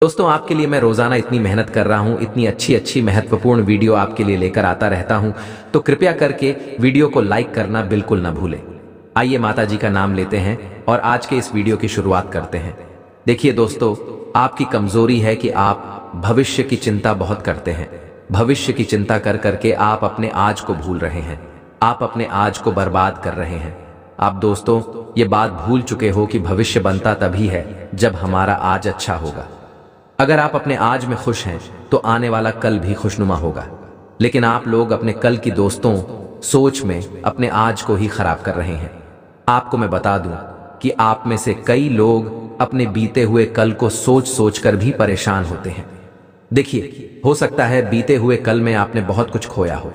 दोस्तों, आपके लिए मैं रोजाना इतनी मेहनत कर रहा हूं, इतनी अच्छी अच्छी महत्वपूर्ण वीडियो आपके लिए लेकर आता रहता हूं, तो कृपया करके वीडियो को लाइक करना बिल्कुल ना भूलें। आइए माता जी का नाम लेते हैं और आज के इस वीडियो की शुरुआत करते हैं। देखिए दोस्तों, आपकी कमजोरी है कि आप भविष्य की चिंता बहुत करते हैं। भविष्य की चिंता कर करके आप अपने आज को भूल रहे हैं, आप अपने आज को बर्बाद कर रहे हैं। आप दोस्तों ये बात भूल चुके हो कि भविष्य बनता तभी है जब हमारा आज अच्छा होगा। अगर आप अपने आज में खुश हैं तो आने वाला कल भी खुशनुमा होगा, लेकिन आप लोग अपने कल की दोस्तों सोच में अपने आज को ही खराब कर रहे हैं। आपको मैं बता दूं कि आप में से कई लोग अपने बीते हुए कल को सोच सोच कर भी परेशान होते हैं। देखिए, हो सकता है बीते हुए कल में आपने बहुत कुछ खोया हो।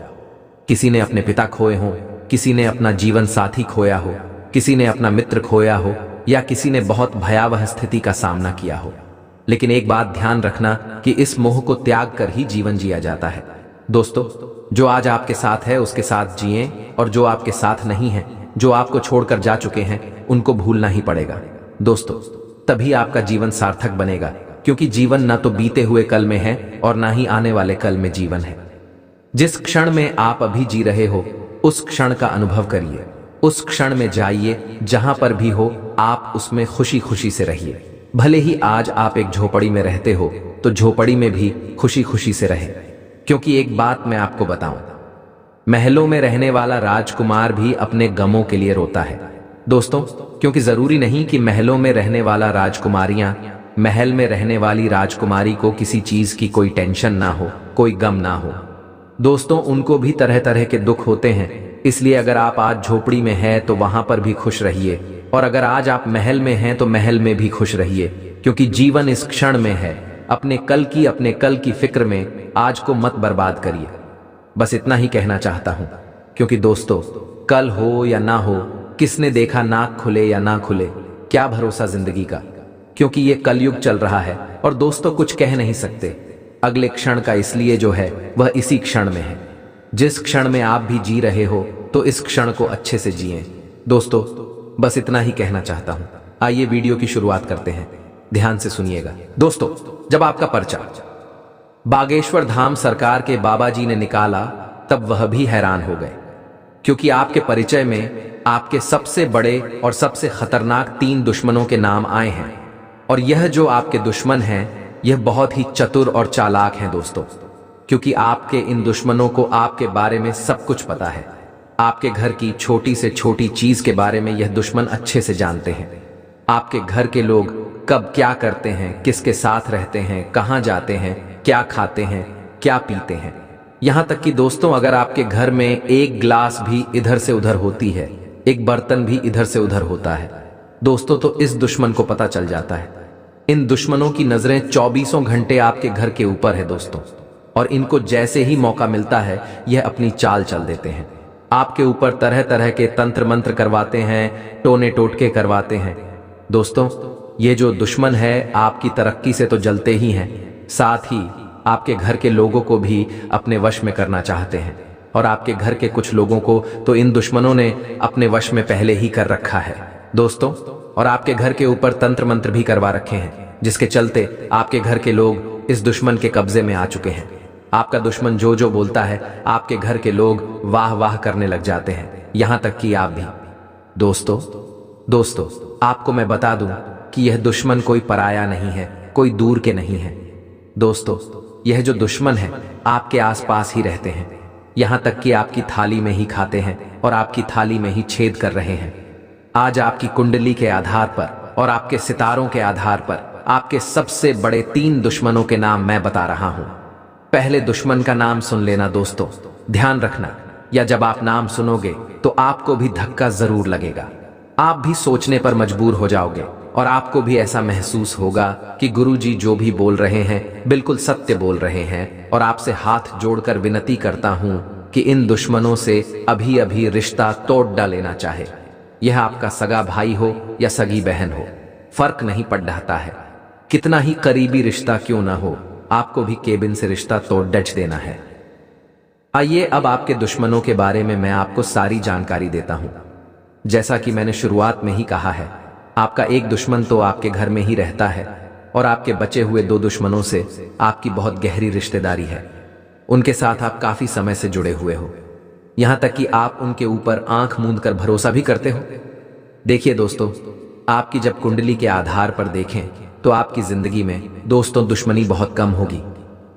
किसी ने अपने पिता खोए हों, किसी ने अपना जीवन साथी खोया हो, किसी ने अपना मित्र खोया हो, या किसी ने बहुत भयावह स्थिति का सामना किया हो। लेकिन एक बात ध्यान रखना कि इस मोह को त्याग कर ही जीवन जिया जाता है। दोस्तों, जो आज आपके साथ है उसके साथ जिएं, और जो आपके साथ नहीं है, जो आपको छोड़कर जा चुके हैं, उनको भूलना ही पड़ेगा। दोस्तों, तभी आपका जीवन सार्थक बनेगा, क्योंकि जीवन ना तो बीते हुए कल में है और ना ही आने वाले कल में जीवन है। जिस क्षण में आप अभी जी रहे हो उस क्षण का अनुभव करिए, उस क्षण में जाइए। जहां पर भी हो आप उसमें खुशी खुशी से रहिए। भले ही आज आप एक झोपड़ी में रहते हो तो झोपड़ी में भी खुशी खुशी से रहे, क्योंकि एक बात मैं आपको बताऊं, महलों में रहने वाला राजकुमार भी अपने गमों के लिए रोता है। दोस्तों, क्योंकि जरूरी नहीं कि महलों में रहने वाला राजकुमारियां महल में रहने वाली राजकुमारी को किसी चीज की कोई टेंशन ना हो, कोई गम ना हो। दोस्तों, उनको भी तरह तरह के दुख होते हैं। इसलिए अगर आप आज झोपड़ी में हैं तो वहां पर भी खुश रहिए, और अगर आज आप महल में हैं तो महल में भी खुश रहिए, क्योंकि जीवन इस क्षण में है। अपने कल की फिक्र में आज को मत बर्बाद करिए। बस इतना ही कहना चाहता हूं, क्योंकि दोस्तों कल हो या ना हो, किसने देखा नाक खुले या ना खुले, क्या भरोसा जिंदगी का, क्योंकि ये कलयुग चल रहा है। और दोस्तों कुछ कह नहीं सकते अगले क्षण का, इसलिए जो है वह इसी क्षण में है। जिस क्षण में आप भी जी रहे हो तो इस क्षण को अच्छे से जिएं। दोस्तों, बस इतना ही कहना चाहता हूं। आइए वीडियो की शुरुआत करते हैं, ध्यान से सुनिएगा। दोस्तों, जब आपका पर्चा बागेश्वर धाम सरकार के बाबा जी ने निकाला तब वह भी हैरान हो गए, क्योंकि आपके परिचय में आपके सबसे बड़े और सबसे खतरनाक 3 दुश्मनों के नाम आए हैं। और यह जो आपके दुश्मन हैं यह बहुत ही चतुर और चालाक हैं दोस्तों, क्योंकि आपके इन दुश्मनों को आपके बारे में सब कुछ पता है। आपके घर की छोटी से छोटी चीज के बारे में यह दुश्मन अच्छे से जानते हैं। आपके घर के लोग कब क्या करते हैं, किसके साथ रहते हैं, कहां जाते हैं, क्या खाते हैं, क्या पीते हैं। यहां तक कि दोस्तों, अगर आपके घर में एक गिलास भी इधर से उधर होती है, एक बर्तन भी इधर से उधर होता है दोस्तों, तो इस दुश्मन को पता चल जाता है। इन दुश्मनों की नजरें 24 घंटे आपके घर के ऊपर है दोस्तों, और इनको जैसे ही मौका मिलता है यह अपनी चाल चल देते हैं। आपके ऊपर तरह तरह के तंत्र मंत्र करवाते हैं, टोने टोटके करवाते हैं। दोस्तों, ये जो दुश्मन है आपकी तरक्की से तो जलते ही हैं, साथ ही आपके घर के लोगों को भी अपने वश में करना चाहते हैं। और आपके घर के कुछ लोगों को तो इन दुश्मनों ने अपने वश में पहले ही कर रखा है दोस्तों, और आपके घर के ऊपर तंत्र मंत्र भी करवा रखे हैं, जिसके चलते आपके घर के लोग इस दुश्मन के कब्जे में आ चुके हैं। आपका दुश्मन जो जो बोलता है आपके घर के लोग वाह वाह करने लग जाते हैं, यहां तक कि आप भी। दोस्तों, आपको मैं बता दूं कि यह दुश्मन कोई पराया नहीं है, कोई दूर के नहीं है। दोस्तों, यह जो दुश्मन है आपके आसपास ही रहते हैं, यहां तक कि आपकी थाली में ही खाते हैं और आपकी थाली में ही छेद कर रहे हैं। आज आपकी कुंडली के आधार पर और आपके सितारों के आधार पर आपके सबसे बड़े 3 दुश्मनों के नाम मैं बता रहा हूं। पहले दुश्मन का नाम सुन लेना दोस्तों, ध्यान रखना, या जब आप नाम सुनोगे तो आपको भी धक्का जरूर लगेगा। आप भी सोचने पर मजबूर हो जाओगे और आपको भी ऐसा महसूस होगा कि गुरुजी जो भी बोल रहे हैं बिल्कुल सत्य बोल रहे हैं। और आपसे हाथ जोड़कर विनती करता हूं कि इन दुश्मनों से अभी अभी रिश्ता तोड़ डालेना चाहे। यह आपका सगा भाई हो या सगी बहन हो, फर्क नहीं पड़ता है। कितना ही करीबी रिश्ता क्यों ना हो, आपको भी केबिन से रिश्ता तोड़ डच देना है। आइए अब आपके दुश्मनों के बारे में मैं आपको सारी जानकारी देता हूं। जैसा कि मैंने शुरुआत में ही कहा है, आपका एक दुश्मन तो आपके घर में ही रहता है, और आपके बचे हुए 2 दुश्मनों से आपकी बहुत गहरी रिश्तेदारी है। उनके साथ आप काफी समय से जुड़े हुए हो, यहां तक कि आप उनके ऊपर आंख मूंद कर भरोसा भी करते हो। देखिए दोस्तों, आपकी जब कुंडली के आधार पर देखें तो आपकी जिंदगी में दोस्तों दुश्मनी बहुत कम होगी,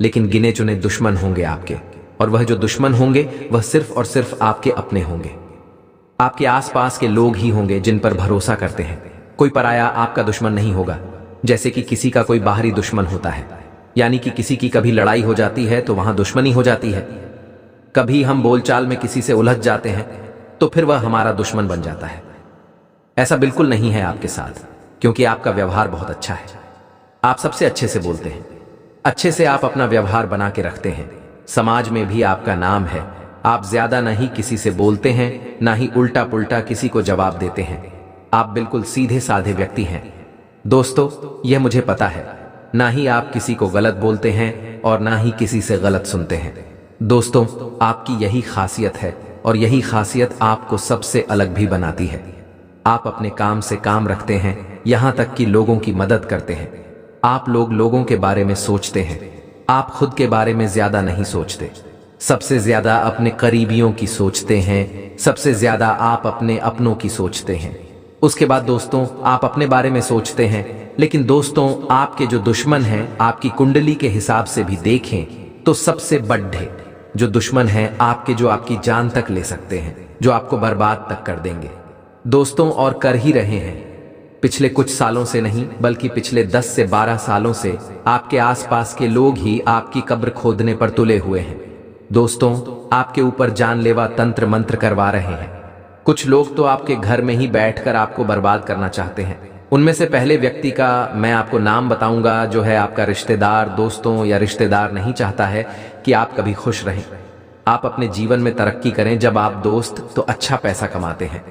लेकिन गिने चुने दुश्मन होंगे आपके, और वह जो दुश्मन होंगे वह सिर्फ और सिर्फ आपके अपने होंगे। आपके आसपास के लोग ही होंगे जिन पर भरोसा करते हैं। कोई पराया आपका दुश्मन नहीं होगा, जैसे कि किसी का कोई बाहरी दुश्मन होता है। यानी कि किसी की कभी लड़ाई हो जाती है तो वहां दुश्मनी हो जाती है, कभी हम बोलचाल में किसी से उलझ जाते हैं तो फिर वह हमारा दुश्मन बन जाता है। ऐसा बिल्कुल नहीं है आपके साथ, क्योंकि आपका व्यवहार बहुत अच्छा है। आप सबसे अच्छे से बोलते हैं, अच्छे से आप अपना व्यवहार बना के रखते हैं। समाज में भी आपका नाम है। आप ज्यादा नहीं किसी से बोलते हैं, ना ही उल्टा पुल्टा किसी को जवाब देते हैं। आप बिल्कुल सीधे साधे व्यक्ति हैं। दोस्तों, यह मुझे पता है, ना ही आप किसी को गलत बोलते हैं और ना ही किसी से गलत सुनते हैं। दोस्तों, आपकी यही खासियत है और यही खासियत आपको सबसे अलग भी बनाती है। आप अपने काम से काम रखते हैं, यहां तक कि लोगों की मदद करते हैं। आप लोगों के बारे में सोचते हैं, आप खुद के बारे में ज्यादा नहीं सोचते। सबसे ज्यादा अपने करीबियों की सोचते हैं, सबसे ज्यादा आप अपने अपनों की सोचते हैं। उसके बाद दोस्तों, आप अपने बारे में सोचते हैं, लेकिन दोस्तों आपके जो दुश्मन हैं, आपकी कुंडली के हिसाब से भी देखें तो सबसे बड़े जो दुश्मन हैं आपके, जो आपकी जान तक ले सकते हैं, जो आपको बर्बाद तक कर देंगे दोस्तों, और कर ही रहे हैं। पिछले कुछ सालों से नहीं, बल्कि पिछले 10 से 12 सालों से आपके आसपास के लोग ही आपकी कब्र खोदने पर तुले हुए हैं। दोस्तों, आपके ऊपर जानलेवा तंत्र मंत्र करवा रहे हैं। कुछ लोग तो आपके घर में ही बैठकर आपको बर्बाद करना चाहते हैं। उनमें से पहले व्यक्ति का मैं आपको नाम बताऊंगा, जो है आपका रिश्तेदार। दोस्तों, या रिश्तेदार नहीं चाहता है कि आप कभी खुश रहें, आप अपने जीवन में तरक्की करें। जब आप दोस्त तो अच्छा पैसा कमाते हैं,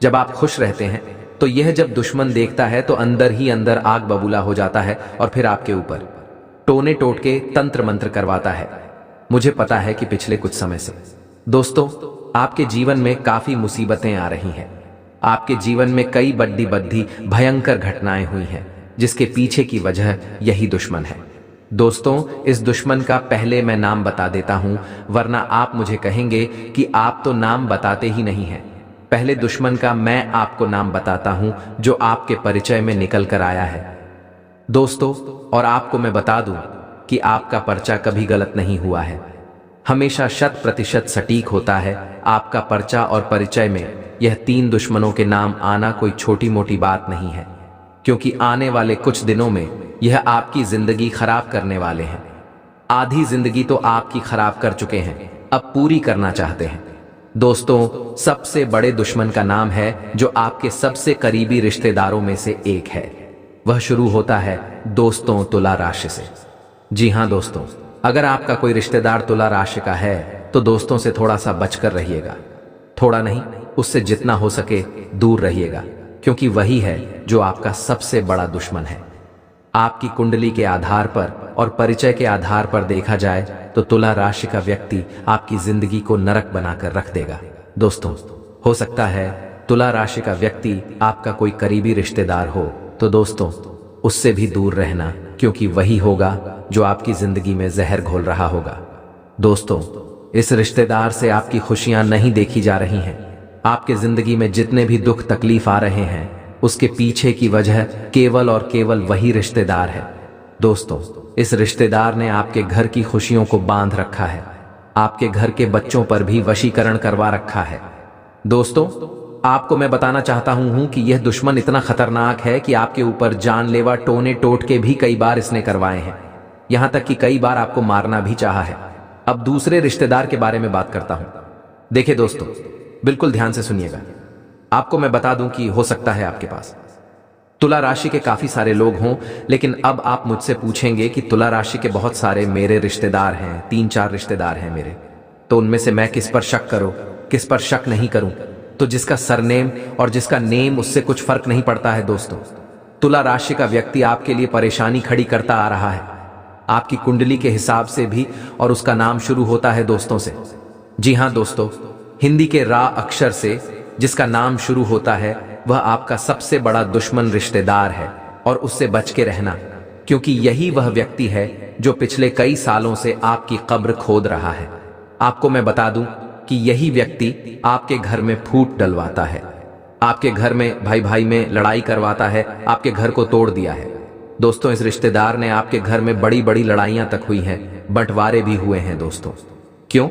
जब आप खुश रहते हैं, तो यह जब दुश्मन देखता है तो अंदर ही अंदर आग बबूला हो जाता है और फिर आपके ऊपर टोने टोट के तंत्र मंत्र करवाता है। मुझे पता है कि पिछले कुछ समय से दोस्तों आपके जीवन में काफी मुसीबतें आ रही हैं। आपके जीवन में कई बड्डी बद्दी भयंकर घटनाएं हुई हैं, जिसके पीछे की वजह यही दुश्मन है। दोस्तों, इस दुश्मन का पहले मैं नाम बता देता हूं, वरना आप मुझे कहेंगे कि आप तो नाम बताते ही नहीं हैं। पहले दुश्मन का मैं आपको नाम बताता हूं, जो आपके परिचय में निकल कर आया है दोस्तों। और आपको मैं बता दूं कि आपका पर्चा कभी गलत नहीं हुआ है, हमेशा 100% सटीक होता है। आपका पर्चा और परिचय में यह 3 दुश्मनों के नाम आना कोई छोटी मोटी बात नहीं है, क्योंकि आने वाले कुछ दिनों में यह आपकी जिंदगी खराब करने वाले हैं। आधी जिंदगी तो आपकी खराब कर चुके हैं, अब पूरी करना चाहते हैं। दोस्तों, सबसे बड़े दुश्मन का नाम है जो आपके सबसे करीबी रिश्तेदारों में से एक है। वह शुरू होता है दोस्तों तुला राशि से। जी हां दोस्तों, अगर आपका कोई रिश्तेदार तुला राशि का है तो दोस्तों से थोड़ा सा बचकर रहिएगा। थोड़ा नहीं, उससे जितना हो सके दूर रहिएगा, क्योंकि वही है जो आपका सबसे बड़ा दुश्मन है। आपकी कुंडली के आधार पर और परिचय के आधार पर देखा जाए तो तुला राशि का व्यक्ति आपकी जिंदगी को नरक बनाकर रख देगा। दोस्तों, हो सकता है तुला राशि का व्यक्ति आपका कोई करीबी रिश्तेदार हो, तो दोस्तों उससे भी दूर रहना, क्योंकि वही होगा जो आपकी जिंदगी में जहर घोल रहा होगा। दोस्तों, इस रिश्तेदार से आपकी खुशियां नहीं देखी जा रही हैं। आपके जिंदगी में जितने भी दुख तकलीफ आ रहे हैं, उसके पीछे की वजह केवल और केवल वही रिश्तेदार है। दोस्तों, इस रिश्तेदार ने आपके घर की खुशियों को बांध रखा है, आपके घर के बच्चों पर भी वशीकरण करवा रखा है। दोस्तों, आपको मैं बताना चाहता हूं कि यह दुश्मन इतना खतरनाक है कि आपके ऊपर जानलेवा टोने टोट के भी कई बार इसने करवाए हैं, यहां तक कि कई बार आपको मारना भी चाहा है। अब दूसरे रिश्तेदार के बारे में बात करता हूं। देखिए दोस्तों, बिल्कुल ध्यान से सुनिएगा। आपको मैं बता दूं कि हो सकता है आपके पास तुला राशि के काफी सारे लोग हों, लेकिन अब आप मुझसे पूछेंगे कि तुला राशि के बहुत सारे मेरे रिश्तेदार हैं, 3-4 रिश्तेदार हैं मेरे, तो उनमें से मैं किस पर शक करूं, किस पर शक नहीं करूं? तो जिसका सरनेम और जिसका नेम, उससे कुछ फर्क नहीं पड़ता है। दोस्तों, तुला राशि का व्यक्ति आपके लिए परेशानी खड़ी करता आ रहा है, आपकी कुंडली के हिसाब से भी, और उसका नाम शुरू होता है दोस्तों से। जी हां दोस्तों, हिंदी के रा अक्षर से जिसका नाम शुरू होता है, वह आपका सबसे बड़ा दुश्मन रिश्तेदार है, और उससे बच के रहना, क्योंकि यही वह व्यक्ति है जो पिछले कई सालों से आपकी कब्र खोद रहा है। आपको मैं बता दूं कि यही व्यक्ति आपके घर में फूट डलवाता है, आपके घर में भाई भाई में लड़ाई करवाता है, आपके घर को तोड़ दिया है। दोस्तों, इस रिश्तेदार ने आपके घर में बड़ी बड़ी लड़ाइयां तक हुई हैं, बंटवारे भी हुए हैं दोस्तों। क्यों?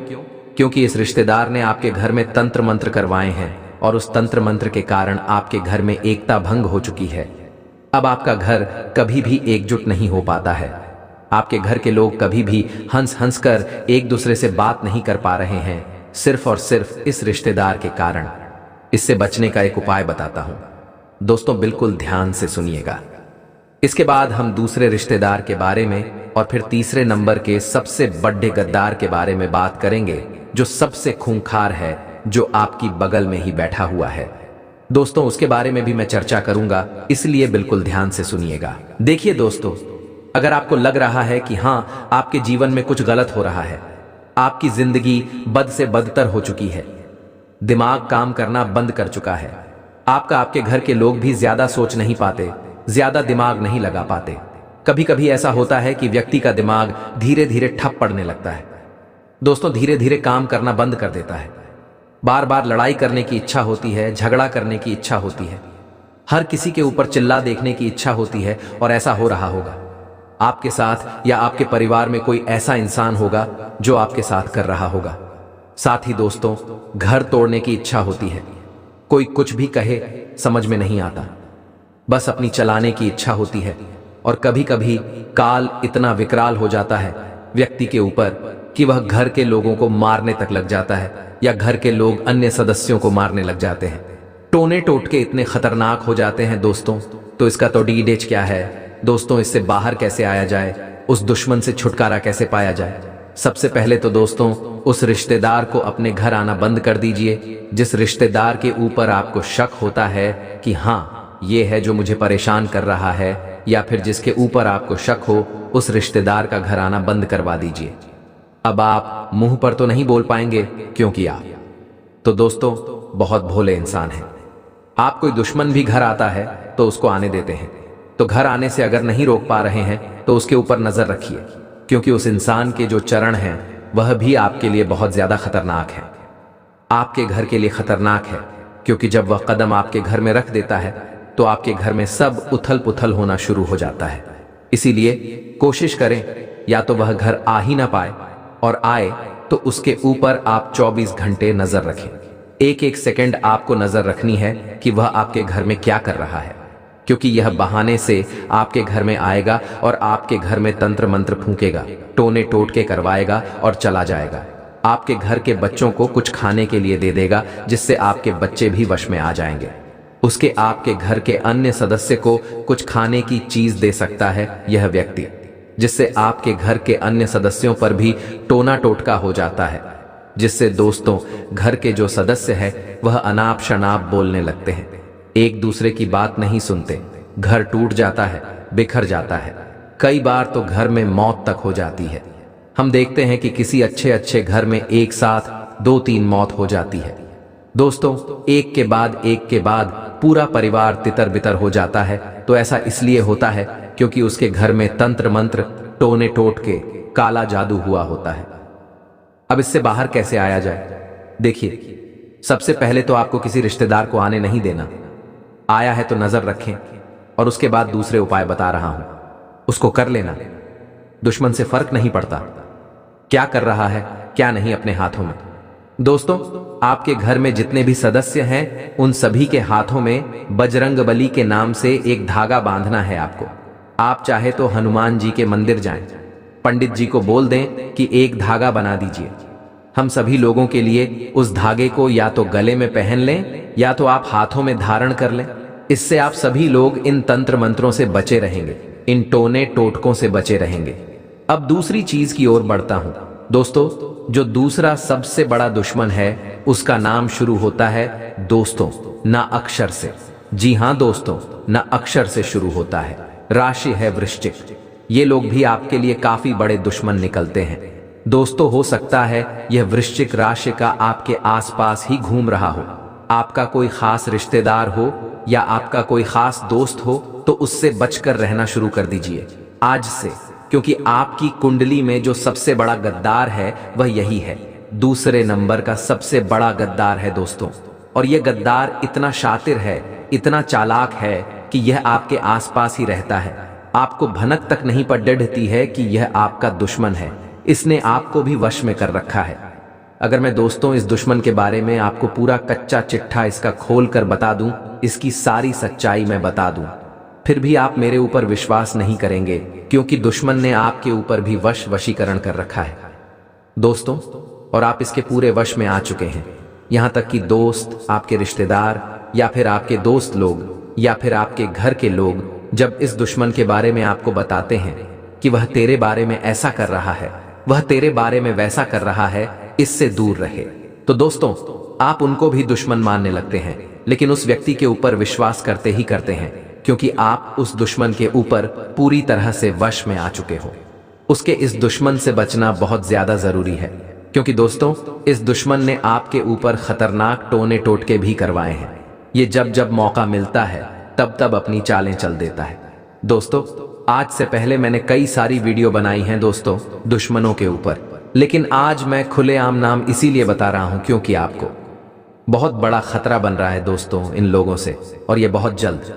क्योंकि इस रिश्तेदार ने आपके घर में तंत्र मंत्र करवाए हैं और उस तंत्र मंत्र के कारण आपके घर में एकता भंग हो चुकी है। अब आपका घर कभी भी एकजुट नहीं हो पाता है। आपके घर के लोग कभी भी हंस हंस कर एक दूसरे से बात नहीं कर पा रहे हैं, सिर्फ और सिर्फ इस रिश्तेदार के कारण। इससे बचने का एक उपाय बताता हूं दोस्तों, बिल्कुल ध्यान से सुनिएगा। इसके बाद हम दूसरे रिश्तेदार के बारे में और फिर तीसरे नंबर के सबसे बड़े गद्दार के बारे में बात करेंगे, जो सबसे खूंखार है, जो आपकी बगल में ही बैठा हुआ है। दोस्तों, उसके बारे में भी मैं चर्चा करूंगा, इसलिए बिल्कुल ध्यान से सुनिएगा। देखिए दोस्तों, अगर आपको लग रहा है कि हां, आपके जीवन में कुछ गलत हो रहा है, आपकी जिंदगी बद से बदतर हो चुकी है, दिमाग काम करना बंद कर चुका है, आपके घर के लोग भी ज्यादा सोच नहीं पाते, ज्यादा दिमाग नहीं लगा पाते। कभी कभी ऐसा होता है कि व्यक्ति का दिमाग धीरे धीरे ठप पड़ने लगता है। दोस्तों, धीरे धीरे काम करना बंद कर देता है। बार बार लड़ाई करने की इच्छा होती है, झगड़ा करने की इच्छा होती है, हर किसी के ऊपर चिल्ला देखने की इच्छा होती है। और ऐसा हो रहा होगा आपके साथ, या आपके परिवार में कोई ऐसा इंसान होगा जो आपके साथ कर रहा होगा। साथ ही दोस्तों, घर तोड़ने की इच्छा होती है। कोई कुछ भी कहे समझ में नहीं आता, बस अपनी चलाने की इच्छा होती है। और कभी कभी काल इतना विकराल हो जाता है व्यक्ति के ऊपर कि वह घर के लोगों को मारने तक लग जाता है, या घर के लोग अन्य सदस्यों को मारने लग जाते हैं। टोने टोटके इतने खतरनाक हो जाते हैं दोस्तों। तो इसका तो डीडेच क्या है दोस्तों, इससे बाहर कैसे आया जाए, उस दुश्मन से छुटकारा कैसे पाया जाए? सबसे पहले तो दोस्तों, उस रिश्तेदार को अपने घर आना बंद कर दीजिए जिस रिश्तेदार के ऊपर आपको शक होता है कि हाँ, ये है जो मुझे परेशान कर रहा है, या फिर जिसके ऊपर आपको शक हो, उस रिश्तेदार का घर आना बंद करवा दीजिए। अब आप मुंह पर तो नहीं बोल पाएंगे, क्योंकि आप तो दोस्तों बहुत भोले इंसान हैं। आप कोई दुश्मन भी घर आता है तो उसको आने देते हैं। तो घर आने से अगर नहीं रोक पा रहे हैं तो उसके ऊपर नजर रखिए, क्योंकि उस इंसान के जो चरण हैं वह भी आपके लिए बहुत ज्यादा खतरनाक है। आपके घर के लिए खतरनाक है, क्योंकि जब वह कदम आपके घर में रख देता है तो आपके घर में सब उथल पुथल होना शुरू हो जाता है। इसीलिए कोशिश करें या तो वह घर आ ही ना पाए, और आए तो उसके ऊपर आप 24 घंटे नजर रखें। एक एक सेकंड आपको नजर रखनी है कि वह आपके घर में क्या कर रहा है, क्योंकि यह बहाने से आपके घर में आएगा और आपके घर में तंत्र मंत्र फूंकेगा, टोने टोटके करवाएगा और चला जाएगा। आपके घर के बच्चों को कुछ खाने के लिए दे देगा, जिससे आपके बच्चे भी वश में आ जाएंगे। उसके आपके घर के अन्य सदस्य को कुछ खाने की चीज दे सकता है यह व्यक्ति, जिससे आपके घर के अन्य सदस्यों पर भी टोना टोटका हो जाता है, जिससे दोस्तों घर के जो सदस्य है वह अनाप शनाप बोलने लगते हैं, एक दूसरे की बात नहीं सुनते, घर टूट जाता है, बिखर जाता है। कई बार तो घर में मौत तक हो जाती है। हम देखते हैं कि किसी अच्छे अच्छे घर में एक साथ 2-3 मौत हो जाती है। दोस्तों, एक के बाद पूरा परिवार तितर बितर हो जाता है। तो ऐसा इसलिए होता है क्योंकि उसके घर में तंत्र मंत्र, टोने टोटके, काला जादू हुआ होता है। अब इससे बाहर कैसे आया जाए? देखिए, सबसे पहले तो आपको किसी रिश्तेदार को आने नहीं देना। आया है तो नजर रखें, और उसके बाद दूसरे उपाय बता रहा हूं, उसको कर लेना। दुश्मन से फर्क नहीं पड़ता क्या कर रहा है क्या नहीं अपने हाथों में। दोस्तों, आपके घर में जितने भी सदस्य हैं उन सभी के हाथों में बजरंगबली के नाम से एक धागा बांधना है आपको। आप चाहे तो हनुमान जी के मंदिर जाएं, पंडित जी को बोल दें कि एक धागा बना दीजिए। हम सभी लोगों के लिए उस धागे को या तो गले में पहन लें या तो आप हाथों में धारण कर लें। इससे आप सभी लोग इन तंत्र मंत्रों से बचे रहेंगे, इन टोने टोटकों से बचे रहेंगे। अब दूसरी चीज की ओर बढ़ता हूं। दोस्तों, जो दूसरा सबसे बड़ा दुश्मन है उसका नाम शुरू होता है दोस्तों ना अक्षर से। जी हां दोस्तों, ना अक्षर से शुरू होता है। राशि है वृश्चिक। ये लोग भी आपके लिए काफी बड़े दुश्मन निकलते हैं। दोस्तों, हो सकता है यह वृश्चिक राशि का आपके आसपास ही घूम रहा हो। आपका कोई खास रिश्तेदार हो या आपका कोई खास दोस्त हो तो उससे बचकर रहना शुरू कर दीजिए। आज से, क्योंकि आपकी कुंडली में जो सबसे बड़ा गद्दार है वह यही है, दूसरे नंबर का सबसे बड़ा गद्दार है दोस्तों। और यह गद्दार इतना शातिर है, इतना चालाक है कि यह आपके आसपास ही रहता है, आपको भनक तक नहीं पड़ती है कि यह आपका दुश्मन है। इसने आपको भी वश में कर रखा है। अगर मैं दोस्तों इस दुश्मन के बारे में आपको पूरा कच्चा चिट्ठा इसका खोल कर बता दूं, इसकी सारी सच्चाई मैं बता दूं, फिर भी आप मेरे ऊपर विश्वास नहीं करेंगे, क्योंकि दुश्मन ने आपके ऊपर भी वशीकरण कर रखा है दोस्तों, और आप इसके पूरे वश में आ चुके हैं। यहां तक कि दोस्त, आपके रिश्तेदार, या फिर आपके दोस्त लोग, या फिर आपके घर के लोग जब इस दुश्मन के बारे में आपको बताते हैं कि वह तेरे बारे में ऐसा कर रहा है, वह तेरे बारे में वैसा कर रहा है, इससे दूर रहे, तो दोस्तों आप उनको भी दुश्मन मानने लगते हैं, लेकिन उस व्यक्ति के ऊपर विश्वास करते ही करते हैं, क्योंकि आप उस दुश्मन के ऊपर पूरी तरह से वश में आ चुके हो। उसके इस दुश्मन से बचना बहुत ज्यादा जरूरी है, क्योंकि दोस्तों इस दुश्मन ने आपके ऊपर खतरनाक टोने टोटके भी करवाए हैं। ये जब जब मौका मिलता है तब तब अपनी चालें चल देता है दोस्तों। आज से पहले मैंने कई सारी वीडियो बनाई हैं दोस्तों दुश्मनों के ऊपर, लेकिन आज मैं खुलेआम नाम इसीलिए बता रहा हूं क्योंकि आपको बहुत बड़ा खतरा बन रहा है दोस्तों इन लोगों से, और ये बहुत जल्द।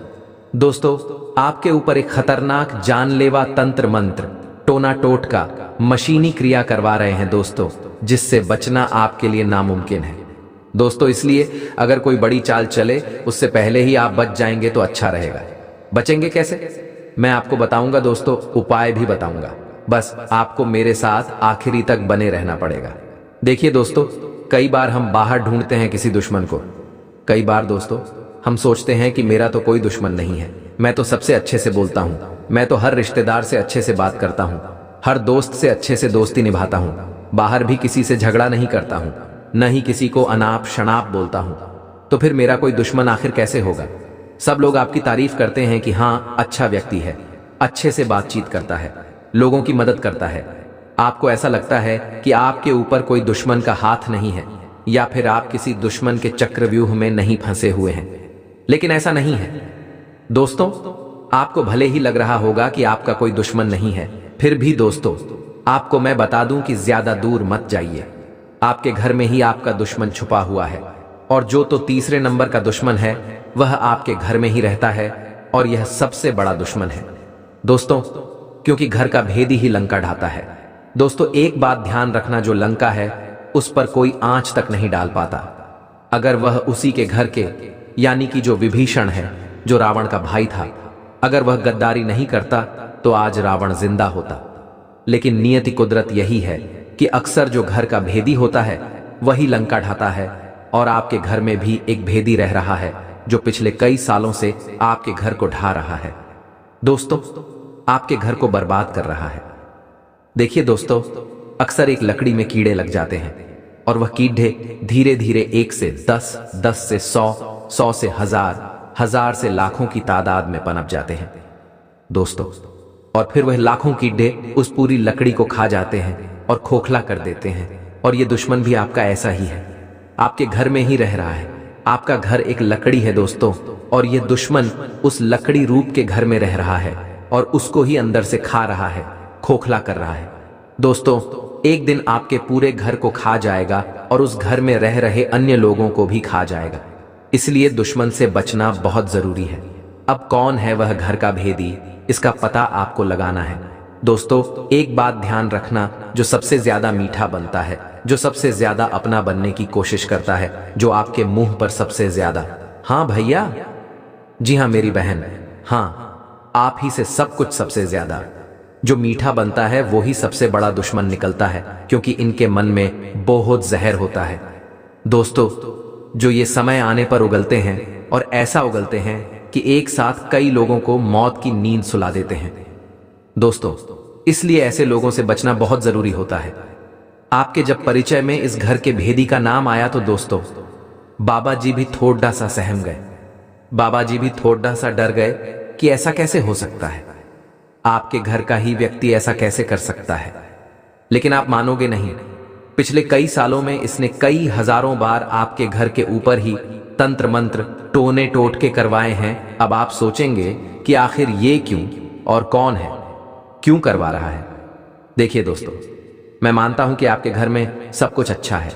दोस्तों आपके ऊपर एक खतरनाक जानलेवा तंत्र मंत्र, टोना टोटका, मशीनी क्रिया करवा रहे हैं दोस्तों, जिससे बचना आपके लिए नामुमकिन है दोस्तों। इसलिए अगर कोई बड़ी चाल चले उससे पहले ही आप बच जाएंगे तो अच्छा रहेगा। बचेंगे कैसे मैं आपको बताऊंगा दोस्तों, उपाय भी बताऊंगा, बस आपको मेरे साथ आखिरी तक बने रहना पड़ेगा। देखिए दोस्तों, कई बार हम बाहर ढूंढते हैं किसी दुश्मन को, कई बार दोस्तों हम सोचते हैं कि मेरा तो कोई दुश्मन नहीं है, मैं तो सबसे अच्छे से बोलता हूं, मैं तो हर रिश्तेदार से अच्छे से बात करता हूं, हर दोस्त से अच्छे से दोस्ती निभाता हूं, बाहर भी किसी से झगड़ा नहीं करता हूं, न ही किसी को अनाप शनाप बोलता हूं, तो फिर मेरा कोई दुश्मन आखिर कैसे होगा। सब लोग आपकी तारीफ करते हैं कि हाँ अच्छा व्यक्ति है, अच्छे से बातचीत करता है, लोगों की मदद करता है। आपको ऐसा लगता है कि आपके ऊपर कोई दुश्मन का हाथ नहीं है, या फिर आप किसी दुश्मन के चक्रव्यूह में नहीं फंसे हुए हैं, लेकिन ऐसा नहीं है दोस्तों। आपको भले ही लग रहा होगा कि आपका कोई दुश्मन नहीं है, फिर भी दोस्तों आपको मैं बता दूं कि ज्यादा दूर मत जाइए। आपके घर में ही आपका दुश्मन छुपा हुआ है, और जो तो तीसरे नंबर का दुश्मन है वह आपके घर में ही रहता है, और यह सबसे बड़ा दुश्मन है दोस्तों, क्योंकि घर का भेदी ही लंका ढाता है। दोस्तों एक बात ध्यान रखना, जो लंका है उस पर कोई आंच तक नहीं डाल पाता। अगर वह उसी के घर के, यानी कि जो विभीषण है, जो रावण का भाई था, अगर वह गद्दारी नहीं करता तो आज रावण जिंदा होता। लेकिन नियति कुदरत यही है कि अक्सर जो घर का भेदी होता है वही लंका ढाता है, और आपके घर में भी एक भेदी रह रहा है जो पिछले कई सालों से आपके घर को ढा रहा है दोस्तों, आपके घर को बर्बाद कर रहा है। देखिए दोस्तों, अक्सर एक लकड़ी में कीड़े लग जाते हैं, और वह कीड़े धीरे धीरे 1 से 10, 10 से 100, 100 से 1000, 1000 से लाखों की तादाद में पनप जाते हैं दोस्तों, और फिर वह लाखों कीड़े उस पूरी लकड़ी को खा जाते हैं और खोखला कर देते हैं। और ये दुश्मन भी आपका ऐसा ही है, आपके घर में ही रह रहा है। आपका घर एक लकड़ी है दोस्तों, और ये दुश्मन उस लकड़ी रूप के घर में रह रहा है और उसको ही अंदर से खा रहा है, खोखला कर रहा है दोस्तों। एक दिन आपके पूरे घर को खा जाएगा और उस घर में रह रहे अन्य लोगों को भी खा जाएगा। इसलिए दुश्मन से बचना बहुत जरूरी है। अब कौन है वह घर का भेदी, इसका पता आपको लगाना है दोस्तों। एक बात ध्यान रखना, जो सबसे ज्यादा मीठा बनता है, जो सबसे ज्यादा अपना बनने की कोशिश करता है, जो आपके मुंह पर सबसे ज्यादा, हाँ भैया, जी हाँ मेरी बहन, हाँ आप ही से सब कुछ सबसे ज्यादा जो मीठा बनता है वो ही सबसे बड़ा दुश्मन निकलता है, क्योंकि इनके मन में बहुत जहर होता है दोस्तों, जो ये समय आने पर उगलते हैं, और ऐसा उगलते हैं कि एक साथ कई लोगों को मौत की नींद सुला देते हैं दोस्तों। इसलिए ऐसे लोगों से बचना बहुत जरूरी होता है। आपके जब परिचय में इस घर के भेदी का नाम आया तो दोस्तों बाबा जी भी थोड़ा सा सहम गए, बाबा जी भी थोड़ा सा डर गए कि ऐसा कैसे हो सकता है, आपके घर का ही व्यक्ति ऐसा कैसे कर सकता है। लेकिन आप मानोगे नहीं, पिछले कई सालों में इसने कई हजारों बार आपके घर के ऊपर ही तंत्र मंत्र, टोने टोटके करवाए हैं। अब आप सोचेंगे कि आखिर ये क्यों और कौन है, क्यों करवा रहा है? देखिए दोस्तों, मैं मानता हूं कि आपके घर में सब कुछ अच्छा है,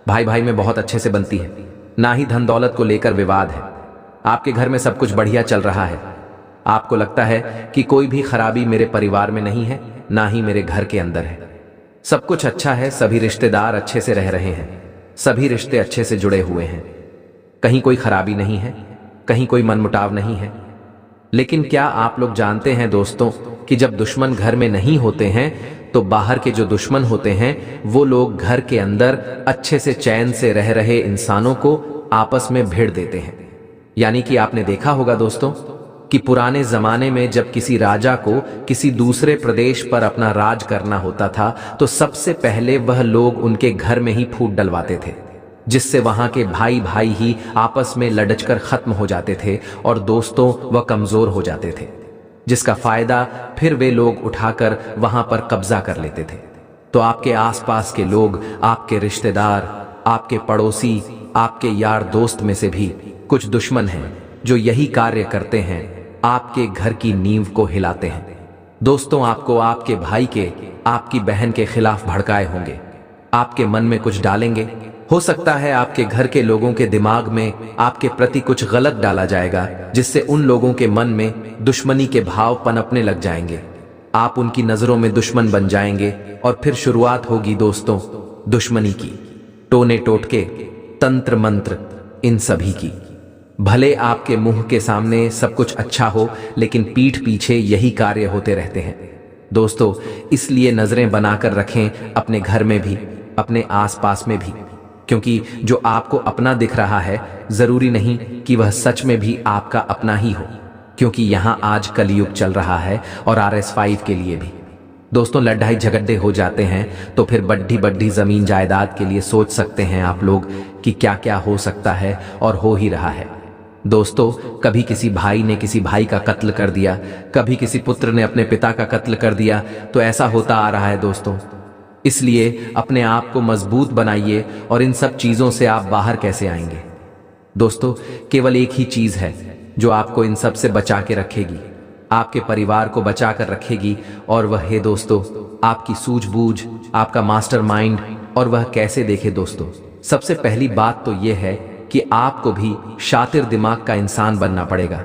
भाई भाई में बहुत अच्छे से बनती है, ना ही धन दौलत को लेकर विवाद है। आपके घर में सब कुछ बढ़िया चल रहा है। आपको लगता है कि कोई भी खराबी मेरे परिवार में नहीं है, ना ही मेरे घर के अंदर है। सब कुछ अच्छा है, सभी रिश्तेदार अच्छे से रह रहे हैं, सभी रिश्ते अच्छे से जुड़े हुए हैं, कहीं कोई खराबी नहीं है, कहीं कोई मनमुटाव नहीं है। लेकिन क्या आप लोग जानते हैं दोस्तों कि जब दुश्मन घर में नहीं होते हैं तो बाहर के जो दुश्मन होते हैं वो लोग घर के अंदर अच्छे से चैन से रह रहे इंसानों को आपस में भिड़ देते हैं। यानी कि आपने देखा होगा दोस्तों कि पुराने जमाने में जब किसी राजा को किसी दूसरे प्रदेश पर अपना राज करना होता था तो सबसे पहले वह लोग उनके घर में ही फूट डलवाते थे, जिससे वहां के भाई भाई ही आपस में लड़चकर खत्म हो जाते थे और दोस्तों वह कमजोर हो जाते थे, जिसका फायदा फिर वे लोग उठाकर वहां पर कब्जा कर लेते थे। तो आपके आसपास के लोग, आपके रिश्तेदार, आपके पड़ोसी, आपके यार दोस्त में से भी कुछ दुश्मन हैं जो यही कार्य करते हैं, आपके घर की नींव को हिलाते हैं। दोस्तों, आपको आपके भाई के, आपकी बहन के खिलाफ भड़काए होंगे, आपके मन में कुछ डालेंगे। हो सकता है आपके घर के लोगों के दिमाग में आपके प्रति कुछ गलत डाला जाएगा, जिससे उन लोगों के मन में दुश्मनी के भाव पनपने लग जाएंगे। आप उनकी नजरों में दुश्मन बन जाएंगे और फिर शुरुआत होगी दोस्तों दुश्मनी की, टोने टोटके, तंत्र मंत्र, इन सभी की। भले आपके मुंह के सामने सब कुछ अच्छा हो, लेकिन पीठ पीछे यही कार्य होते रहते हैं दोस्तों। इसलिए नजरें बनाकर रखें अपने घर में भी, अपने आसपास में भी, क्योंकि जो आपको अपना दिख रहा है जरूरी नहीं कि वह सच में भी आपका अपना ही हो, क्योंकि यहाँ आज कलयुग चल रहा है और RS5 के लिए भी दोस्तों लड़ाई झगड़े हो जाते हैं। तो फिर बड्ढी बड्ढी जमीन जायदाद के लिए सोच सकते हैं आप लोग कि क्या क्या हो सकता है और हो ही रहा है दोस्तों। कभी किसी भाई ने किसी भाई का कत्ल कर दिया, कभी किसी पुत्र ने अपने पिता का कत्ल कर दिया, तो ऐसा होता आ रहा है दोस्तों। इसलिए अपने आप को मजबूत बनाइए और इन सब चीजों से आप बाहर कैसे आएंगे दोस्तों? केवल एक ही चीज है जो आपको इन सब से बचा के रखेगी, आपके परिवार को बचा कर रखेगी, और वह है दोस्तों आपकी सूझबूझ, आपका मास्टरमाइंड। और वह कैसे देखे दोस्तों? सबसे पहली बात तो यह है कि आपको भी शातिर दिमाग का इंसान बनना पड़ेगा,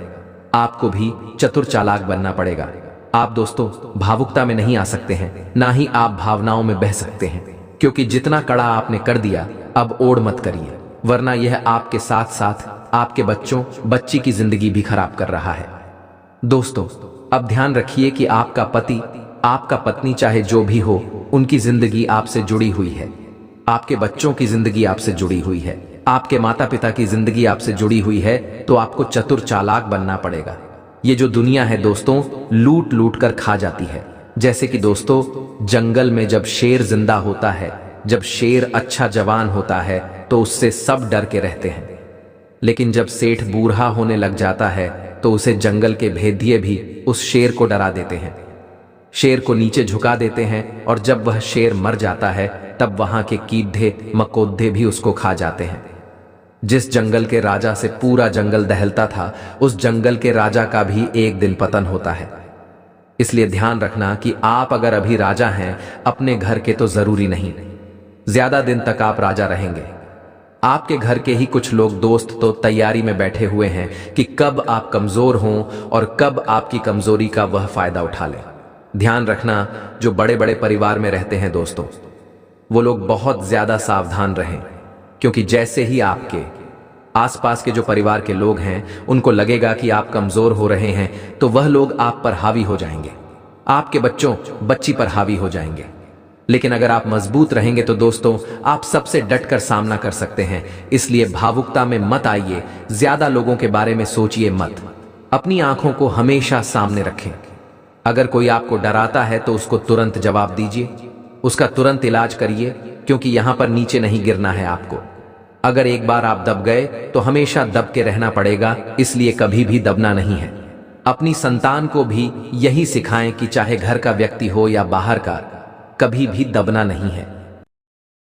आपको भी चतुर चालाक बनना पड़ेगा। आप दोस्तों भावुकता में नहीं आ सकते हैं, ना ही आप भावनाओं में बह सकते हैं, क्योंकि जितना कड़ा आपने कर दिया अब ओढ़ मत करिए, वरना यह आपके साथ साथ आपके बच्चों बच्ची की जिंदगी भी खराब कर रहा है। दोस्तों अब ध्यान रखिए कि आपका पति, आपका पत्नी, चाहे जो भी हो, उनकी जिंदगी आपसे जुड़ी हुई है, आपके बच्चों की जिंदगी आपसे जुड़ी हुई है, आपके माता पिता की जिंदगी आपसे जुड़ी हुई है। तो आपको चतुर चालाक बनना पड़ेगा। ये जो दुनिया है दोस्तों लूट लूट कर खा जाती है। जैसे कि दोस्तों जंगल में जब शेर जिंदा होता है, जब शेर अच्छा जवान होता है तो उससे सब डर के रहते हैं, लेकिन जब सेठ बूढ़ा होने लग जाता है तो उसे जंगल के भेदिए भी उस शेर को डरा देते हैं, शेर को नीचे झुका देते हैं, और जब वह शेर मर जाता है तब वहां के कीड़े मकोड़े भी उसको खा जाते हैं। जिस जंगल के राजा से पूरा जंगल दहलता था, उस जंगल के राजा का भी एक दिन पतन होता है। इसलिए ध्यान रखना कि आप अगर अभी राजा हैं अपने घर के, तो जरूरी नहीं ज्यादा दिन तक आप राजा रहेंगे। आपके घर के ही कुछ लोग दोस्त तो तैयारी में बैठे हुए हैं कि कब आप कमजोर हों और कब आपकी कमजोरी का वह फायदा उठा लें। ध्यान रखना, जो बड़े बड़े परिवार में रहते हैं दोस्तों, वो लोग बहुत ज्यादा सावधान रहें, क्योंकि जैसे ही आपके आसपास के जो परिवार के लोग हैं उनको लगेगा कि आप कमजोर हो रहे हैं, तो वह लोग आप पर हावी हो जाएंगे, आपके बच्चों बच्ची पर हावी हो जाएंगे। लेकिन अगर आप मजबूत रहेंगे तो दोस्तों आप सबसे डटकर सामना कर सकते हैं। इसलिए भावुकता में मत आइए, ज्यादा लोगों के बारे में सोचिए मत, अपनी आंखों को हमेशा सामने रखें। अगर कोई आपको डराता है तो उसको तुरंत जवाब दीजिए, उसका तुरंत इलाज करिए, क्योंकि यहां पर नीचे नहीं गिरना है आपको। अगर एक बार आप दब गए तो हमेशा दब के रहना पड़ेगा, इसलिए कभी भी दबना नहीं है। अपनी संतान को भी यही सिखाएं कि चाहे घर का व्यक्ति हो या बाहर का, कभी भी दबना नहीं है।